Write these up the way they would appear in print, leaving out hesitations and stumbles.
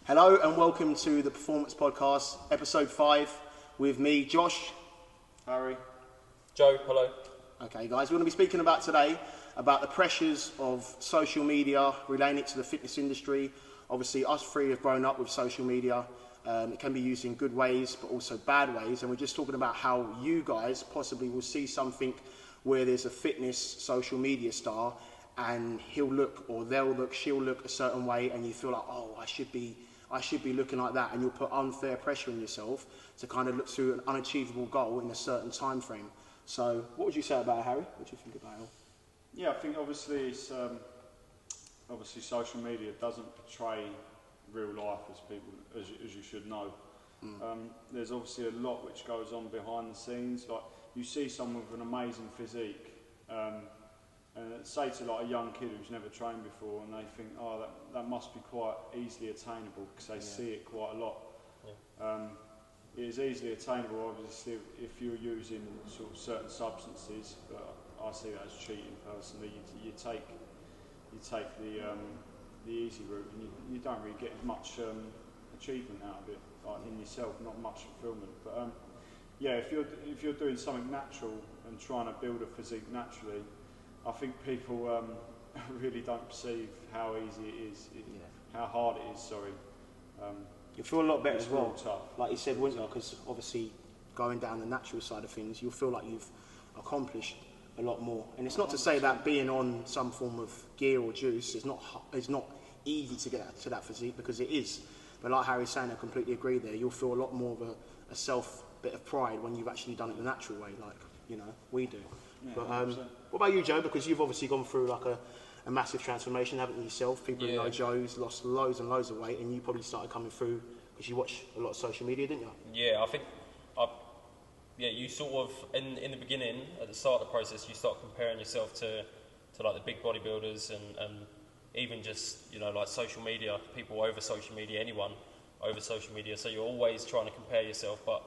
Hello and welcome to the Performance Podcast, episode 5, with me, Josh. Harry. Joe, hello. Okay guys, we're going to be speaking about today about the pressures of social media, relating it to the fitness industry. Obviously us three have grown up with social media. It can be used in good ways but also bad ways, and we're just talking about how you guys possibly will see something where there's a fitness social media star and he'll look or she'll look a certain way and you feel like, oh, I should be looking like that, and you'll put unfair pressure on yourself to kind of look through an unachievable goal in a certain time frame. So what would you say about it, Harry? What do you think about it? Yeah, I think obviously it's obviously social media doesn't portray real life as people as you should know. There's obviously a lot which goes on behind the scenes. Like you see someone with an amazing physique, and say to like a young kid who's never trained before, and they think, oh, that must be quite easily attainable because they see it quite a lot. Yeah. It is easily attainable, obviously, if you're using sort of certain substances, but I see that as cheating personally. You take the easy route, and you don't really get as much achievement out of it, like in yourself, not much fulfillment. But yeah, if you're doing something natural and trying to build a physique naturally, I think people really don't perceive how easy it is, how hard it is. Sorry. You'll feel a lot better as well. Tough. Like you said, wouldn't you? Because obviously, going down the natural side of things, you'll feel like you've accomplished a lot more. And it's not to say that being on some form of gear or juice is not easy to get to that physique, because it is. But like Harry's saying, I completely agree there. You'll feel a lot more of a self bit of pride when you've actually done it the natural way, like we do. Yeah, but what about you, Joe? Because you've obviously gone through like a massive transformation, haven't you yourself? People who know Joe's lost loads and loads of weight, and you probably started coming through because you watch a lot of social media, didn't you? Yeah, I think, you sort of, in the beginning, at the start of the process, you start comparing yourself to like the big bodybuilders and even just, like social media, people over social media, anyone over social media. So you're always trying to compare yourself, but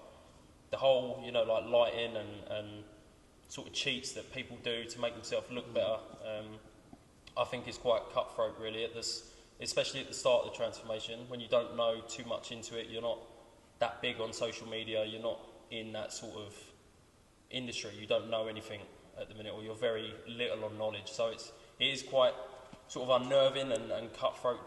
the whole, like lighting and sort of cheats that people do to make themselves look better, I think is quite cutthroat really, especially at the start of the transformation, when you don't know too much into it. You're not that big on social media, you're not in that sort of industry, you don't know anything at the minute, or you're very little on knowledge, so it is quite sort of unnerving and cutthroat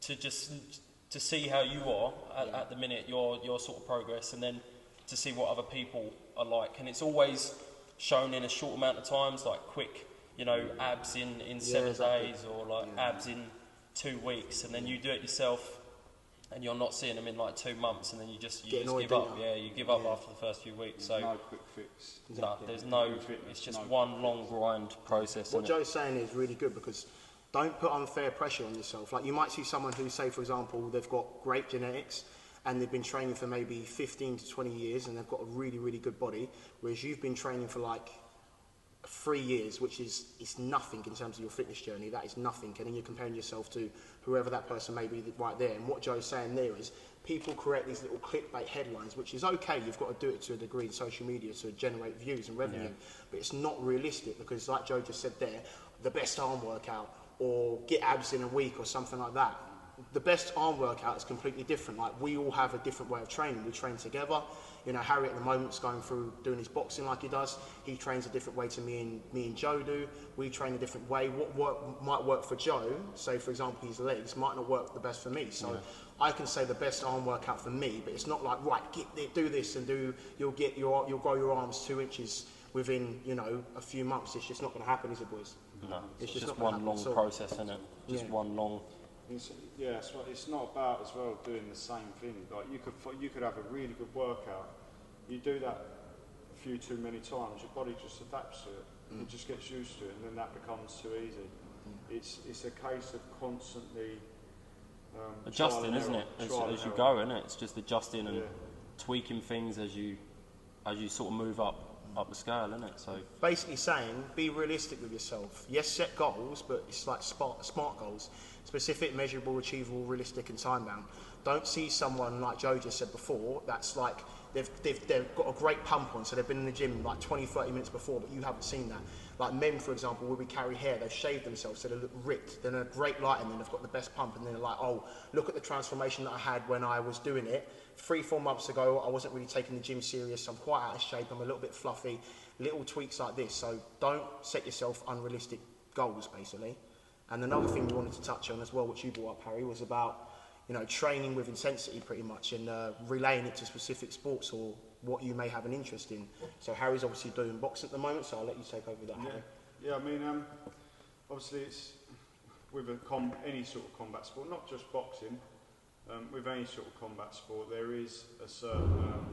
to see how you are at the minute, your sort of progress, and then to see what other people are like. And it's always shown in a short amount of times, like quick, abs in 7 days, or like abs in 2 weeks, and then you do it yourself and you're not seeing them in like 2 months, and then you just give up. Yeah, you give up after the first few weeks. There's no quick fix. Exactly. No, there's no. It's just one long grind process. What Joe's saying is really good, because don't put unfair pressure on yourself. Like you might see someone who, say for example, they've got great genetics and they've been training for maybe 15 to 20 years and they've got a really, really good body, whereas you've been training for like 3 years, which is nothing in terms of your fitness journey. That is nothing, and then you're comparing yourself to whoever that person may be right there. And what Joe's saying there is people create these little clickbait headlines, which is okay, you've got to do it to a degree in social media to generate views and revenue, but it's not realistic, because like Joe just said there, the best arm workout or get abs in a week or something like that. The best arm workout is completely different. Like we all have a different way of training. We train together. Harry at the moment's going through doing his boxing like he does. He trains a different way to me and Joe do. We train a different way. What might work for Joe, say for example his legs, might not work the best for me. So I can say the best arm workout for me, but it's not like, right, do this and you'll grow your arms 2 inches within a few months. It's just not going to happen, is it, boys? No, it's just one long process, isn't it? Just one long. It's not about as well doing the same thing. Like you could have a really good workout. You do that a few too many times, your body just adapts to it. It just gets used to it, and then that becomes too easy. It's a case of constantly adjusting, isn't it? As you go, isn't it? It's just adjusting and tweaking things as you sort of move up the scale, isn't it? So basically saying, be realistic with yourself. Yes, set goals, but it's like smart goals. Specific, measurable, achievable, realistic and time bound. Don't see someone like Joe just said before that's like they've got a great pump on, so they've been in the gym like 20, 30 minutes before, but you haven't seen that. Like men, for example, where we carry hair, they've shaved themselves so they look ripped. They're in a great light, and then they've got the best pump, and then they're like, oh, look at the transformation that I had when I was doing it. 3-4 months ago, I wasn't really taking the gym serious. I'm quite out of shape. I'm a little bit fluffy. Little tweaks like this. So don't set yourself unrealistic goals, basically. And another thing we wanted to touch on as well, which you brought up, Harry, was about, you know, training with intensity pretty much, and relaying it to specific sports or what you may have an interest in. So Harry's obviously doing boxing at the moment, so I'll let you take over that, Harry. Yeah, I mean, obviously it's with any sort of combat sport, not just boxing. With any sort of combat sport, there is a certain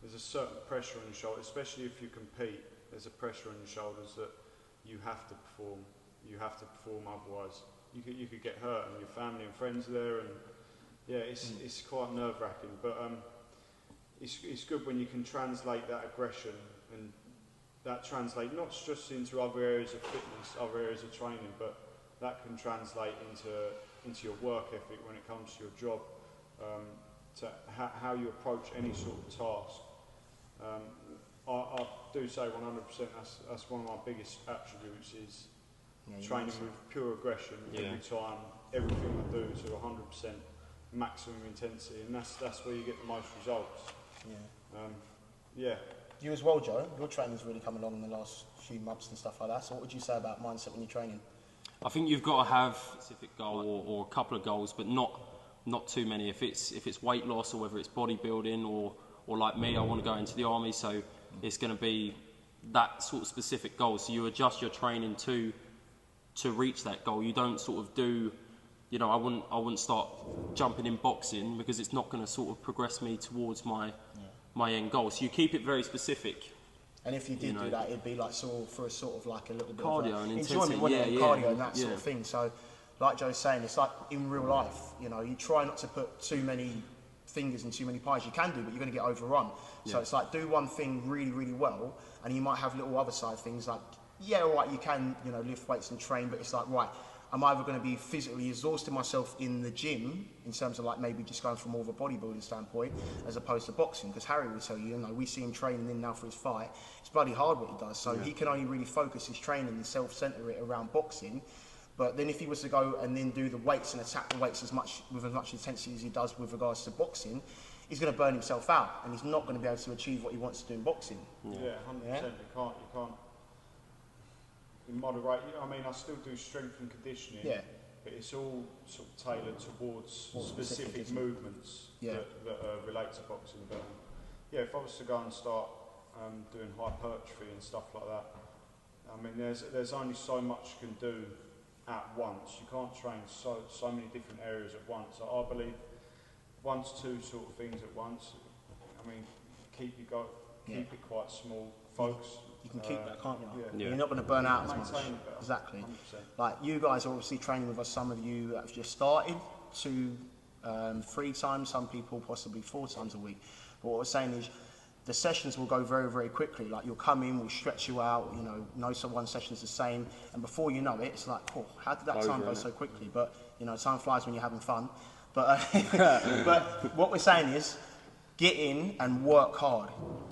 there's a certain pressure on your shoulders, especially if you compete. There's a pressure on your shoulders that you have to perform. You have to perform, otherwise you could get hurt, and your family and friends are there, and yeah, it's quite nerve-wracking. But it's good when you can translate that aggression and that translate not just into other areas of fitness, other areas of training, but that can translate into your work ethic when it comes to your job, to how you approach any sort of task. I do say 100%. That's one of my biggest attributes is training with pure aggression every time, everything I do to 100% maximum intensity, and that's where you get the most results. Yeah. You as well, Joe. Your training's really come along in the last few months and stuff like that. So what would you say about mindset when you're training? I think you've got to have a specific goal or a couple of goals, but not too many. If it's weight loss, or whether it's bodybuilding, or like me, I want to go into the army, so it's going to be that sort of specific goal. So you adjust your training to reach that goal. You don't sort of do, you know, I wouldn't start jumping in boxing because it's not going to sort of progress me towards my end goal. So you keep it very specific. And if you did do that, it'd be like for a sort of like a little bit cardio of and enjoyment, intensity, cardio and that sort of thing. So, like Joe's saying, it's like in real life. You know, you try not to put too many fingers in too many pies. You can do, but you're going to get overrun. So it's like do one thing really, really well, and you might have little other side things like, yeah, all right, you can, you know, lift weights and train, but it's like, right, I'm either going to be physically exhausting myself in the gym in terms of like maybe just going from more of a bodybuilding standpoint as opposed to boxing, because Harry will tell you, you know, we see him training in now for his fight. It's bloody hard what he does, so he can only really focus his training and self-centre it around boxing. But then if he was to go and then do the weights and attack the weights with as much intensity as he does with regards to boxing, he's going to burn himself out, and he's not going to be able to achieve what he wants to do in boxing. Yeah, 100%. You can't. Moderate. I mean, I still do strength and conditioning, but it's all sort of tailored towards specific movements that relate to boxing. But yeah, if I was to go and start doing hypertrophy and stuff like that, I mean, there's only so much you can do at once. You can't train so many different areas at once. So I believe 1 to 2 sort of things at once. I mean, keep it quite small, focus. You can keep that, can't you? You're not going to burn out as much. Exactly. 100%. Like you guys are obviously training with us. Some of you have just started 3 times. Some people possibly 4 times a week. But what we're saying is, the sessions will go very, very quickly. Like you'll come in, we'll stretch you out. You know one session's the same, and before you know it, it's like, oh, how did that time go so quickly? But you know, time flies when you're having fun. But but what we're saying is, get in and work hard.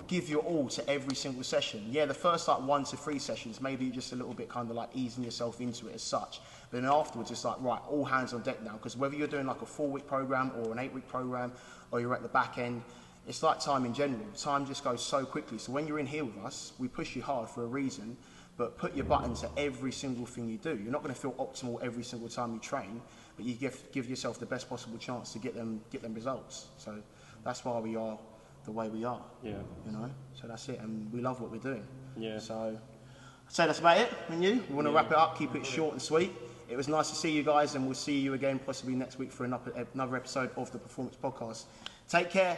Give your all to every single session. Yeah, the first like 1 to 3 sessions, maybe just a little bit kind of like easing yourself into it as such. But then afterwards, it's like, right, all hands on deck now. Because whether you're doing like a 4-week program or an 8-week program, or you're at the back end, it's like time in general. Time just goes so quickly. So when you're in here with us, we push you hard for a reason, but put your button to every single thing you do. You're not going to feel optimal every single time you train, but you give yourself the best possible chance to get them results. So that's why we are the way we are. Yeah. You know, so that's it, and we love what we're doing. Yeah. So I'd say that's about it. And you want to wrap it up, keep it short and sweet. It was nice to see you guys, and we'll see you again possibly next week for another episode of the Performance Podcast. Take care.